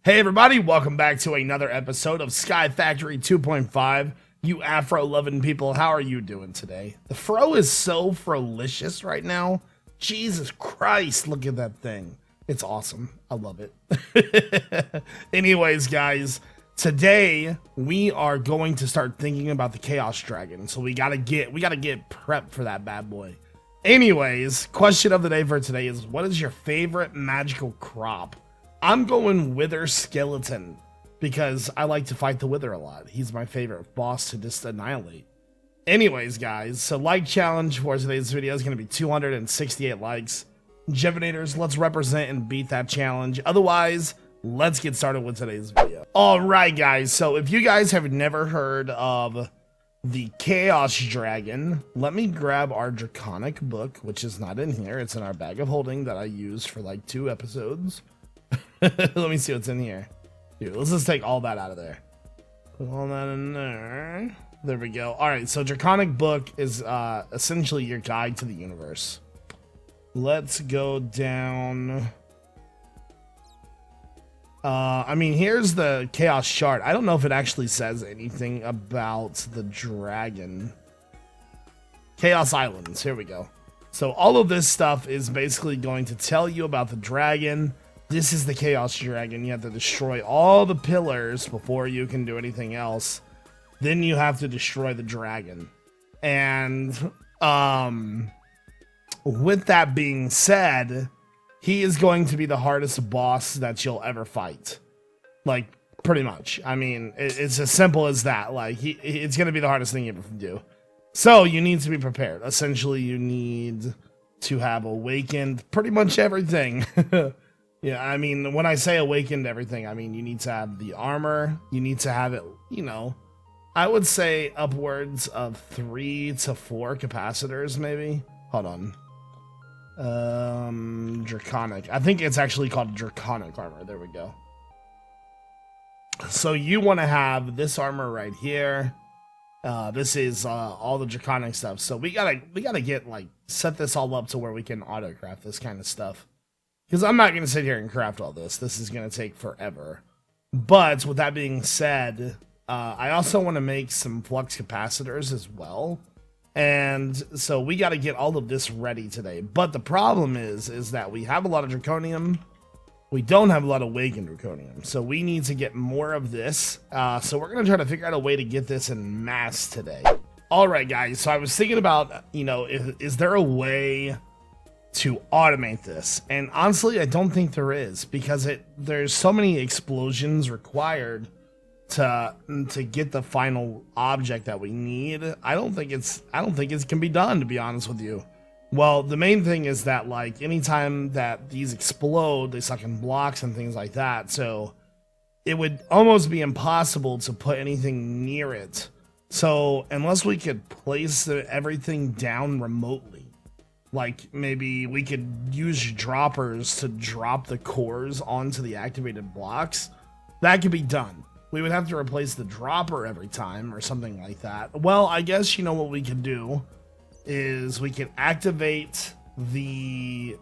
Hey everybody, welcome back to another episode of Sky Factory 2.5. You Afro-loving people, how are you doing today? The fro is so frolicious right now. Jesus Christ, look at that thing. It's awesome. I love it. Anyways, guys, today we are going to start thinking about the Chaos Dragon. So we gotta get prepped for that bad boy. Anyways, question of the day for today is, what is your favorite magical crop? I'm going Wither Skeleton because I like to fight the Wither a lot. He's my favorite boss to just annihilate. Anyways, guys, so like challenge for today's video is going to be 268 likes. Jevinators, let's represent and beat that challenge. Otherwise, let's get started with today's video. Alright, guys, so if you guys have never heard of the Chaos Dragon, let me grab our Draconic book, which is not in here. It's in our bag of holding that I used for like 2 episodes. Let me see what's in here. Here, let's just take all that out of there. Put all that in there. There we go. Alright, so Draconic Book is essentially your guide to the universe. Let's go down. I mean, here's the Chaos Shard. I don't know if it actually says anything about the dragon. Chaos Islands. Here we go. So all of this stuff is basically going to tell you about the dragon. This is the Chaos Dragon. You have to destroy all the pillars before you can do anything else. Then you have to destroy the dragon. And with that being said, he is going to be the hardest boss that you'll ever fight. Like, pretty much. I mean, it's as simple as that. Like, it's going to be the hardest thing you ever do. So, you need to be prepared. Essentially, you need to have awakened pretty much everything. Yeah, I mean, when I say awakened everything, I mean, you need to have the armor. You need to have it, you know, I would say upwards of 3 to 4 capacitors, maybe. Hold on. Draconic. I think it's actually called Draconic armor. There we go. So you want to have this armor right here. This is all the Draconic stuff. So we gotta get, like, set this all up to where we can autocraft this kind of stuff. Because I'm not going to sit here and craft all this. This is going to take forever. But with that being said, I also want to make some flux capacitors as well. And so we got to get all of this ready today. But the problem is that we have a lot of Draconium. We don't have a lot of Awakened Draconium. So we need to get more of this. So we're going to try to figure out a way to get this in mass today. Alright, guys. So I was thinking about, you know, is there a way to automate this? And honestly, I don't think there is, because there's so many explosions required to get the final object that we need. I don't think it can be done, to be honest with you. Well, the main thing is that, like, anytime that these explode, they suck in blocks and things like that. So it would almost be impossible to put anything near it. So unless we could place everything down remotely, like, maybe we could use droppers to drop the cores onto the activated blocks, that could be done. We would have to replace the dropper every time or something like that. Well, I guess, you know, what we could do is we could activate the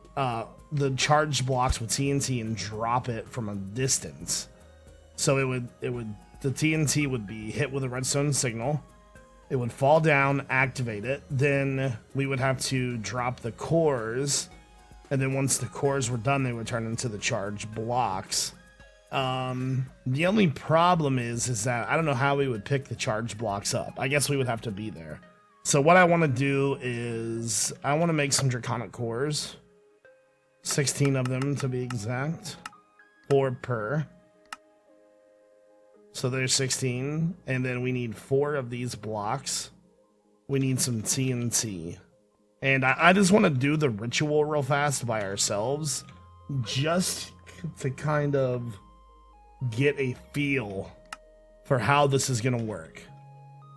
charged blocks with TNT and drop it from a distance. So the TNT would be hit with a redstone signal. It would fall down, activate it, then we would have to drop the cores, and then once the cores were done, they would turn into the charged blocks. The only problem is that I don't know how we would pick the charged blocks up. I guess we would have to be there. So what I want to do is I want to make some Draconic cores. 16 of them to be exact. 4 per. So there's 16, and then we need 4 of these blocks. We need some TNT. And I just want to do the ritual real fast by ourselves, just to kind of get a feel for how this is going to work.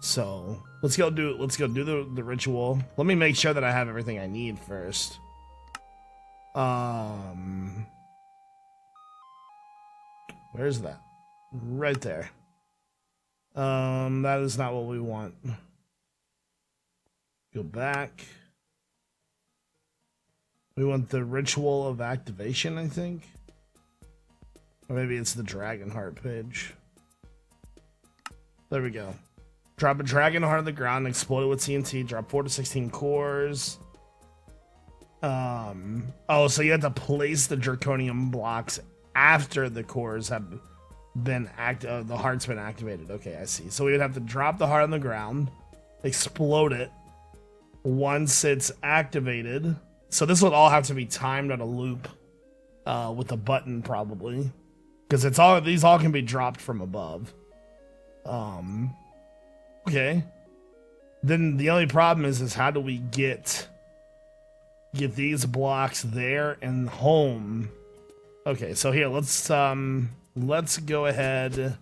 So let's go do the ritual. Let me make sure that I have everything I need first. Where's that? Right there. That is not what we want. Go back. We want the ritual of activation, I think. Or maybe it's the Dragon Heart page. There we go. Drop a Dragon Heart on the ground, explode it with TNT, drop 4 to 16 cores. Oh, so you have to place the Draconium blocks after the cores have been the heart's been activated. Okay, I see. So we would have to drop the heart on the ground, explode it once it's activated. So this would all have to be timed on a loop with a button probably, because these all can be dropped from above. Okay. Then the only problem is how do we get these blocks there and home? Okay, so here let's go ahead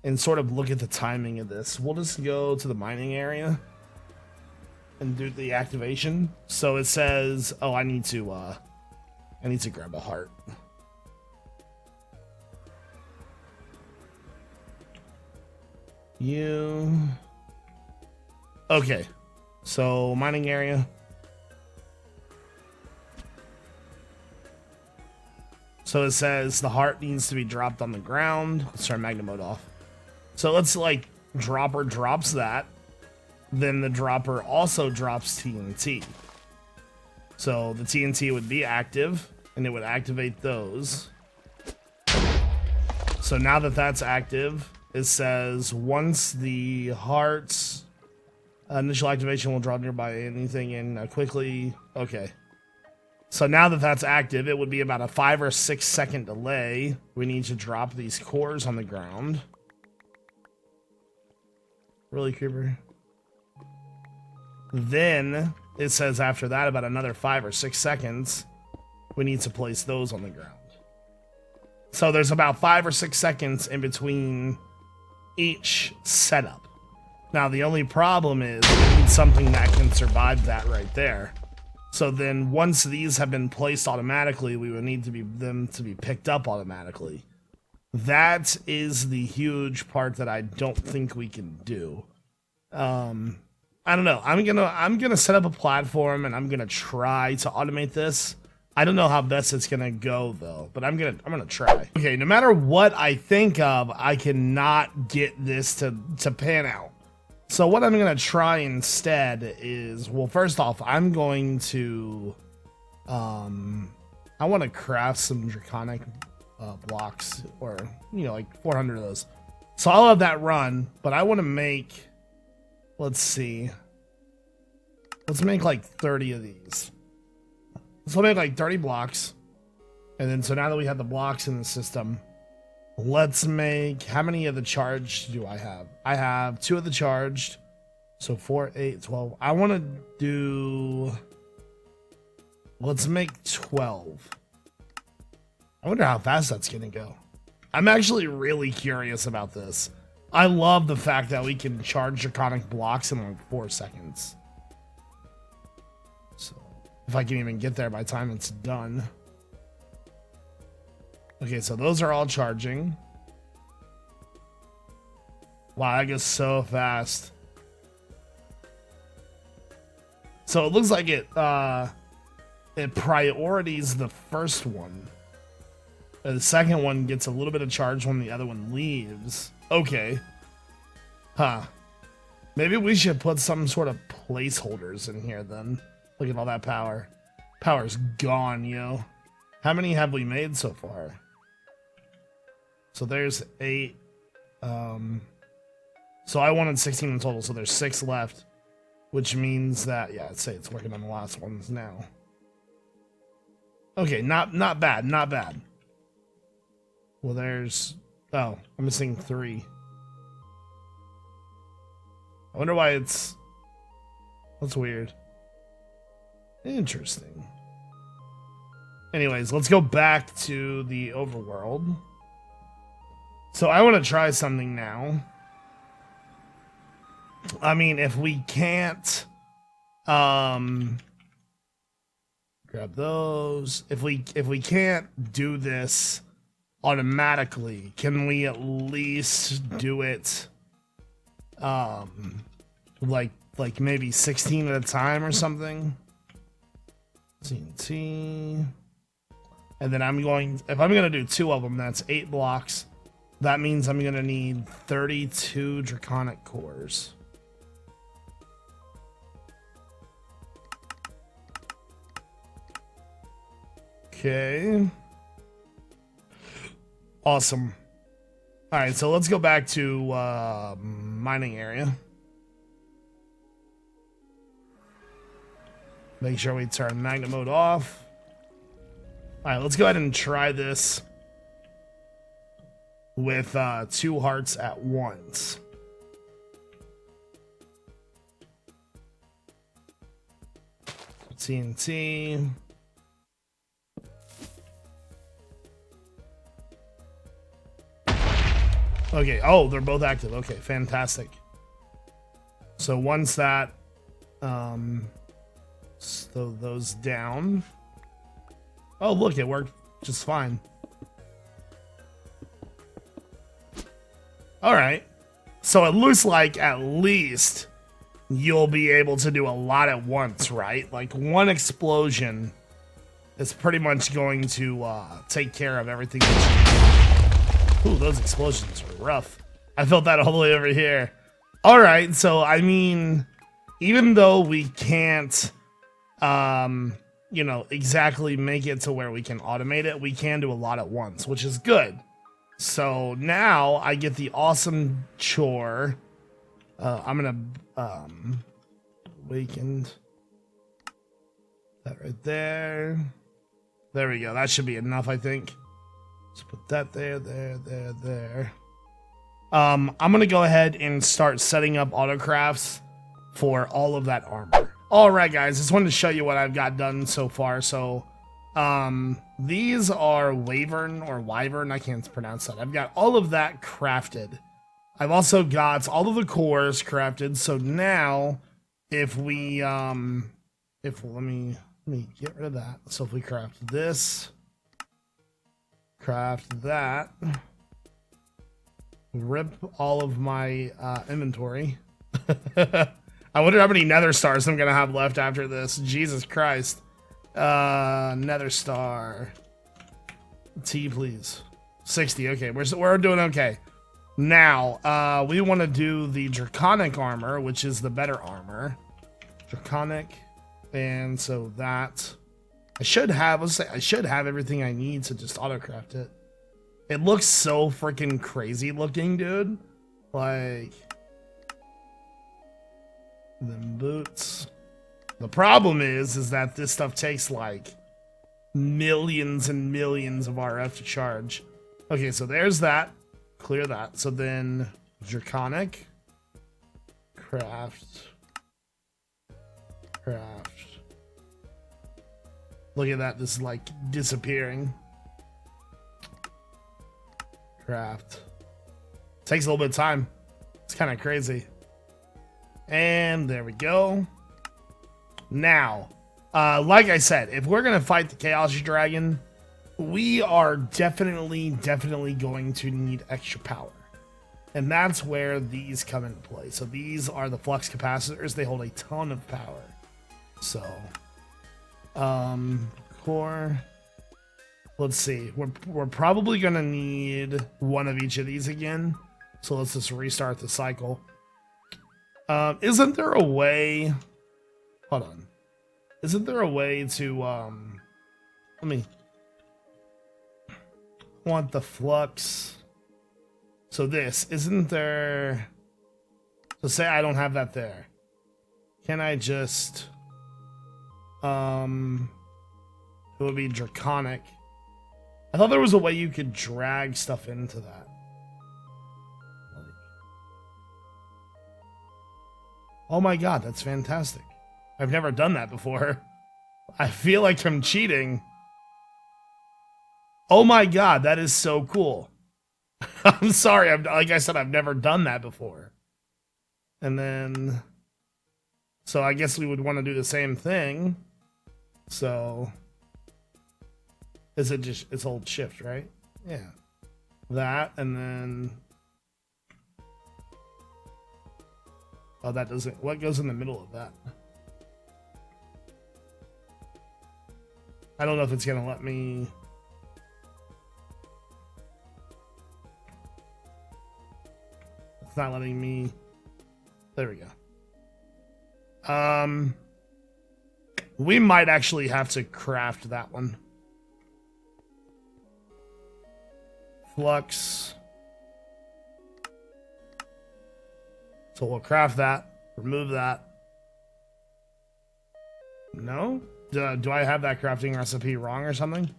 and sort of look at the timing of this. We'll just go to the mining area and do the activation. So it says, oh, I need to grab a heart. Okay, so mining area. So it says the heart needs to be dropped on the ground. Let's turn magnet mode off. So let's like dropper drops that. Then the dropper also drops TNT. So the TNT would be active and it would activate those. So now that that's active, it says once the heart's initial activation will draw nearby anything in quickly. Okay. So now that that's active, it would be about a 5 or 6 second delay. We need to drop these cores on the ground. Really, Creeper? Then it says after that, about another 5 or 6 seconds, we need to place those on the ground. So there's about 5 or 6 seconds in between each setup. Now the only problem is we need something that can survive that right there. So then once these have been placed automatically, we would need them to be picked up automatically. That is the huge part that I don't think we can do. I don't know. I'm gonna set up a platform and I'm gonna try to automate this. I don't know how best it's gonna go though, but I'm gonna try. Okay, no matter what I think of, I cannot get this to pan out. So what I'm going to try instead is, well, first off, I'm going to, I want to craft some draconic blocks, or, you know, like 400 of those. So I'll have that run, but I want to make, let's see, let's make like 30 of these. So we'll make like 30 blocks. And then, so now that we have the blocks in the system, let's make, how many of the charged do I have? I have 2 of the charged. So 4, 8, 12. I want to do, let's make 12. I wonder how fast that's going to go. I'm actually really curious about this. I love the fact that we can charge draconic blocks in like 4 seconds. So if I can even get there by the time it's done. Okay, so those are all charging. Wow, that goes so fast. So it looks like it priorities the first one. The second one gets a little bit of charge when the other one leaves. Okay. Huh. Maybe we should put some sort of placeholders in here then. Look at all that power. Power's gone, yo. How many have we made so far? So there's 8. So I wanted 16 in total, so there's 6 left. Which means that, yeah, I'd say it's working on the last ones now. Okay, not bad, not bad. Well, there's, oh, I'm missing 3. I wonder why it's, that's weird. Interesting. Anyways, let's go back to the overworld. So I want to try something now. I mean, if we can't, grab those. If we can't do this automatically, can we at least do it, like maybe 16 at a time or something? TNT. And then if I'm going to do 2 of them, that's 8 blocks. That means I'm going to need 32 draconic cores. Okay. Awesome. All right, so let's go back to mining area. Make sure we turn magnet mode off. All right, let's go ahead and try this with 2 hearts at once. TNT. Okay, oh, they're both active. Okay, fantastic. So once that, slow those down. Oh, look, it worked just fine. All right. So it looks like at least you'll be able to do a lot at once, right? Like one explosion is pretty much going to take care of everything. Ooh, those explosions are rough. I felt that all the way over here. All right, so I mean, even though we can't, you know, exactly make it to where we can automate it, we can do a lot at once, which is good. So now I get the awesome chore. I'm gonna awakened that right there. There we go. That should be enough, I think. Let's put that there. I'm gonna go ahead and start setting up autocrafts for all of that armor. All right, guys, just wanted to show you what I've got done so far. So, these are wyvern. I can't pronounce that. I've got all of that crafted. I've also got all of the cores crafted. So now, if we, let me get rid of that. So if we craft this, craft that, rip all of my inventory. I wonder how many nether stars I'm gonna have left after this. Jesus Christ. Nether star. T, please. 60. Okay, we're doing okay. Now, we want to do the draconic armor, which is the better armor. Draconic, and so that I should have. Let's say I should have everything I need to just autocraft it. It looks so freaking crazy looking, dude. Like. Them boots. The problem is that this stuff takes like millions and millions of RF to charge. Okay, so there's that. Clear that. So then draconic. Craft. Look at that. This is like disappearing. Craft. Takes a little bit of time. It's kind of crazy. And there we go. Now, like I said, if we're going to fight the Chaos Dragon, we are definitely going to need extra power. And that's where these come into play. So these are the flux capacitors. They hold a ton of power. So, core. Let's see. We're probably going to need one of each of these again. So let's just restart the cycle. Isn't there a way? Hold on. Isn't there a way to let me want the flux? So this isn't there. So say I don't have that there. Can I just it would be draconic. I thought there was a way you could drag stuff into that. Oh my god, that's fantastic. I've never done that before. I feel like I'm cheating. Oh my god, that is so cool. I'm sorry, like I said, I've never done that before. And then... So I guess we would want to do the same thing. So... Is it just... It's hold shift, right? Yeah. That, and then... Oh, that doesn't... What goes in the middle of that? I don't know if it's going to let me... It's not letting me. There we go. We might actually have to craft that one. Flux. So we'll craft that. Remove that. No? Do I have that crafting recipe wrong or something?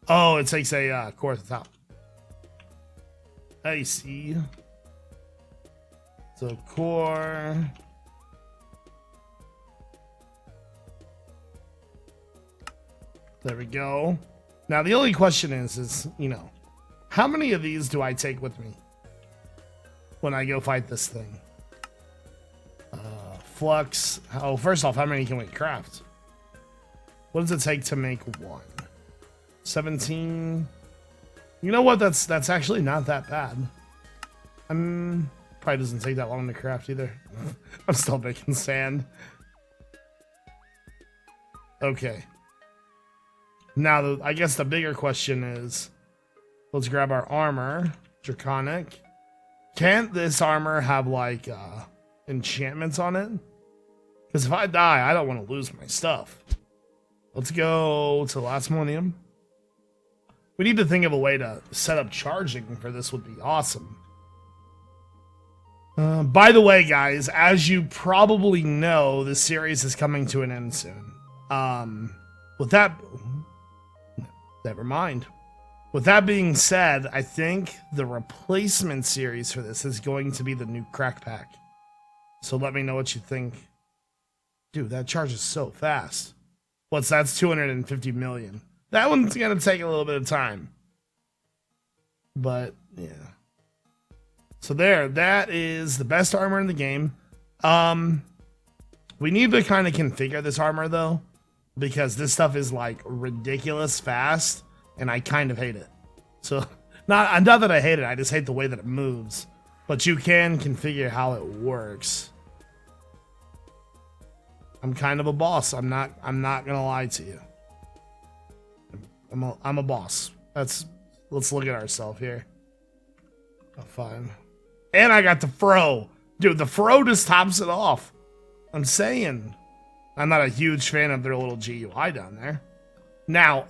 Oh, it takes a core at the top. I see. So core. There we go. Now the only question is, you know, how many of these do I take with me when I go fight this thing? Flux. Oh, first off, how many can we craft? What does it take to make one? 17. You know what? That's actually not that bad. Probably doesn't take that long to craft either. I'm still making sand. Okay. Now, I guess the bigger question is, let's grab our armor. Draconic. Can't this armor have, like, enchantments on it? Because if I die, I don't want to lose my stuff. Let's go to the last millennium. We need to think of a way to set up charging for this would be awesome. By the way, guys, as you probably know, this series is coming to an end soon. With that... Never mind. With that being said, I think the replacement series for this is going to be the new crack pack. So let me know what you think. Dude, that charges so fast. That's 250 million. That one's going to take a little bit of time. But, yeah. So there, that is the best armor in the game. We need to kind of configure this armor, though. Because this stuff is, like, ridiculous fast. And I kind of hate it. So, not that I hate it, I just hate the way that it moves. But you can configure how it works. I'm kind of a boss. I'm not gonna lie to you. I'm a boss. Let's look at ourselves here. Oh, fine. And I got the fro. Dude, the fro just tops it off. I'm saying. I'm not a huge fan of their little GUI down there. Now,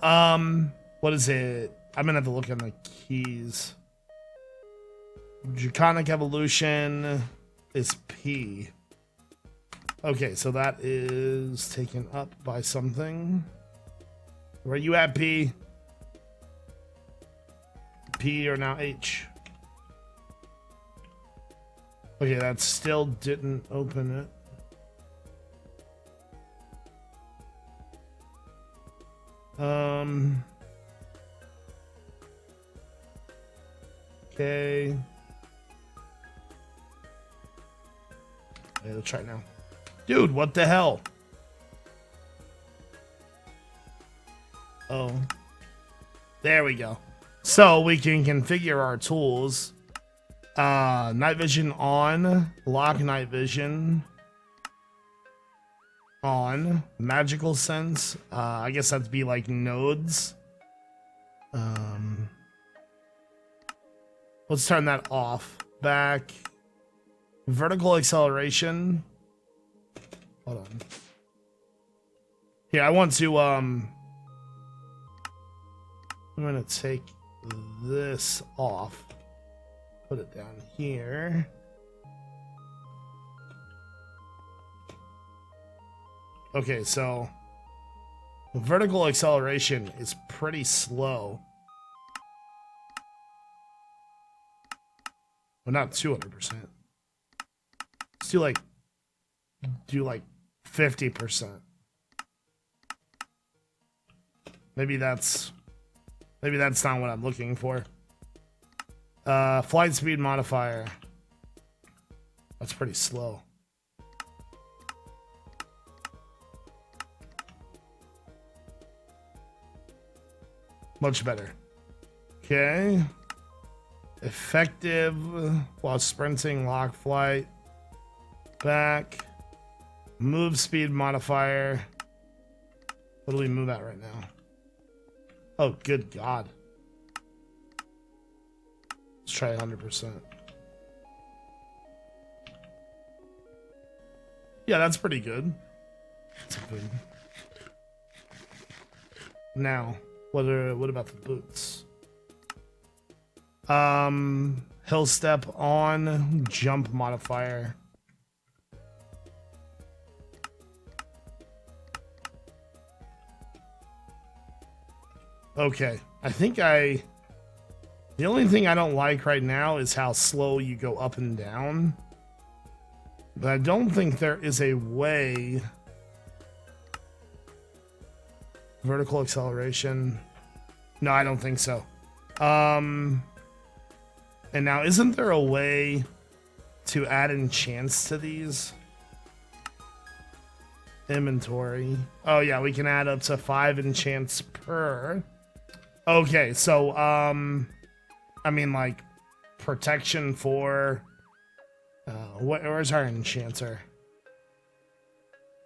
what is it? I'm gonna have to look on the keys. Draconic Evolution is P. Okay, so that is taken up by something. Where you at, P? P or now H? Okay, that still didn't open it. Okay. Okay, let's try it now. Dude, what the hell? Oh. There we go. So we can configure our tools. Night vision on. Lock night vision. On. Magical sense. I guess that'd be like nodes. Let's turn that off. Back. Vertical acceleration. Hold on. Here, I want to, I'm gonna take this off. Put it down here. Okay, so vertical acceleration is pretty slow. Well, not 200%. Let's do like 50%. Maybe that's not what I'm looking for. Flight speed modifier. That's pretty slow. Much better. Okay. Effective while sprinting, lock flight. Back. Move speed modifier. What do we move at right now? Oh, good God. try 100%. Yeah, that's pretty good. That's good. Now, what about the boots? Hill step on, jump modifier. Okay, I think the only thing I don't like right now is how slow you go up and down. But I don't think there is a way. Vertical acceleration. No, I don't think so. And now, isn't there a way to add enchants to these? Inventory. Oh yeah, we can add up to 5 enchants per. Okay, so I mean, like, protection for where's our enchanter?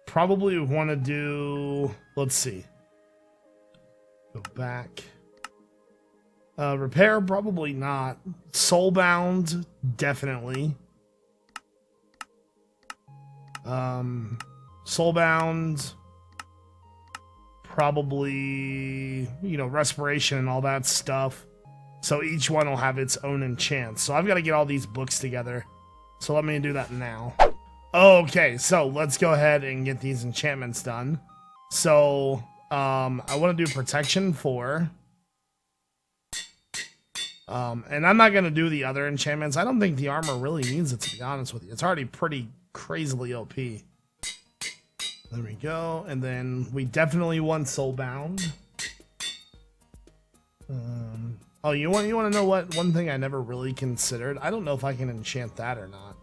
Probably want to do, let's see, go back. Repair, probably not. Soulbound, definitely. Soulbound, probably, you know, respiration and all that stuff. So each one will have its own enchant. So I've got to get all these books together. So let me do that now. Okay, so let's go ahead and get these enchantments done. So I want to do protection 4. And I'm not going to do the other enchantments. I don't think the armor really needs it, to be honest with you. It's already pretty crazily OP. There we go. And then we definitely want Soulbound. Oh, you want to know what? One thing I never really considered. I don't know if I can enchant that or not.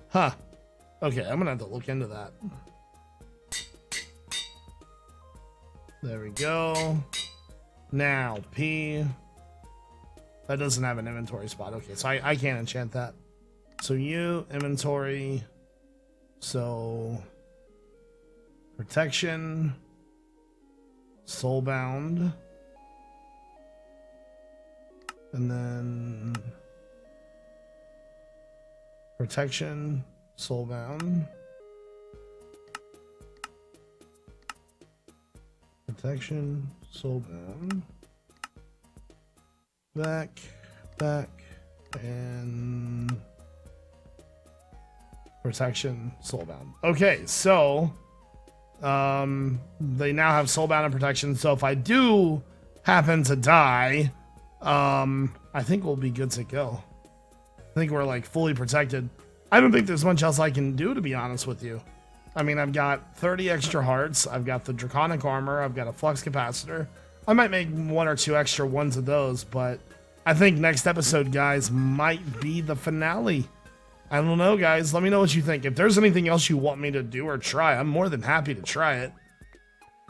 Huh. Okay, I'm going to have to look into that. There we go. Now, P. That doesn't have an inventory spot. Okay, so I can't enchant that. So you, inventory. So, protection. Soulbound. And then protection, soulbound. Protection, soulbound. Back, and protection, soulbound. Okay, so they now have soulbound and protection. So if I do happen to die, I think we'll be good to go. I think we're like fully protected. I don't think there's much else I can do, to be honest with you. I mean, I've got 30 extra hearts. I've got the draconic armor. I've got a flux capacitor. I might make 1 or 2 extra ones of those, but I think next episode, guys, might be the finale. I don't know, guys. Let me know what you think. If there's anything else you want me to do or try, I'm more than happy to try it.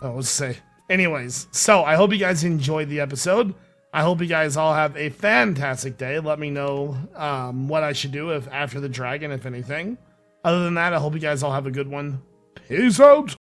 Oh, let's say. Anyways, so I hope you guys enjoyed the episode. I hope you guys all have a fantastic day. Let me know what I should do after the dragon, if anything. Other than that, I hope you guys all have a good one. Peace out!